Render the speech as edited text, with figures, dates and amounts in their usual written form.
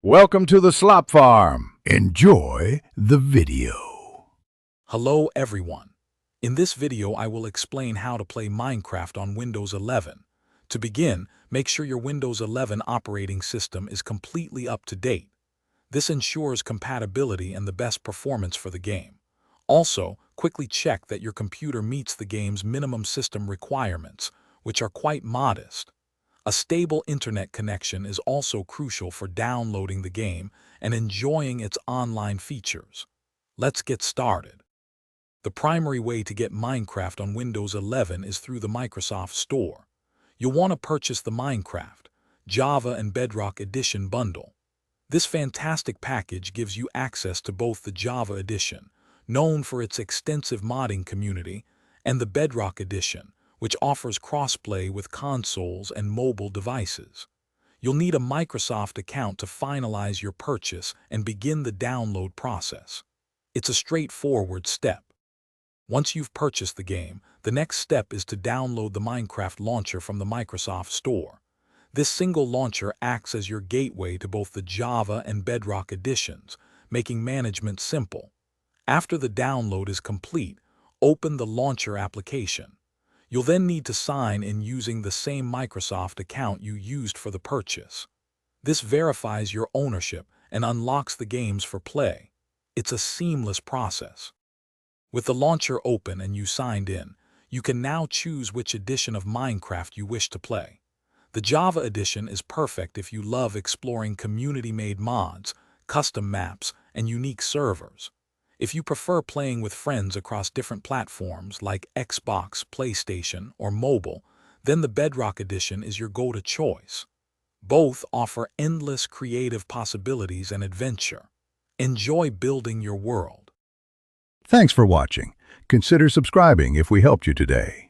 Welcome to the Slop Farm. Enjoy the video. Hello everyone. In this video I will explain how to play Minecraft on Windows 11. To begin, make sure your Windows 11 operating system is completely up to date. This ensures compatibility and the best performance for the game. Also, quickly check that your computer meets the game's minimum system requirements, which are quite modest. A stable internet connection is also crucial for downloading the game and enjoying its online features. Let's get started. The primary way to get Minecraft on Windows 11 is through the Microsoft Store. You'll want to purchase the Minecraft, Java and Bedrock Edition bundle. This fantastic package gives you access to both the Java Edition, known for its extensive modding community, and the Bedrock Edition, which offers crossplay with consoles and mobile devices. You'll need a Microsoft account to finalize your purchase and begin the download process. It's a straightforward step. Once you've purchased the game, the next step is to download the Minecraft launcher from the Microsoft Store. This single launcher acts as your gateway to both the Java and Bedrock editions, making management simple. After the download is complete, open the launcher application. You'll then need to sign in using the same Microsoft account you used for the purchase. This verifies your ownership and unlocks the games for play. It's a seamless process. With the launcher open and you signed in, you can now choose which edition of Minecraft you wish to play. The Java edition is perfect if you love exploring community-made mods, custom maps, and unique servers. If you prefer playing with friends across different platforms like Xbox, PlayStation, or mobile, then the Bedrock Edition is your go-to choice. Both offer endless creative possibilities and adventure. Enjoy building your world. Thanks for watching. Consider subscribing if we helped you today.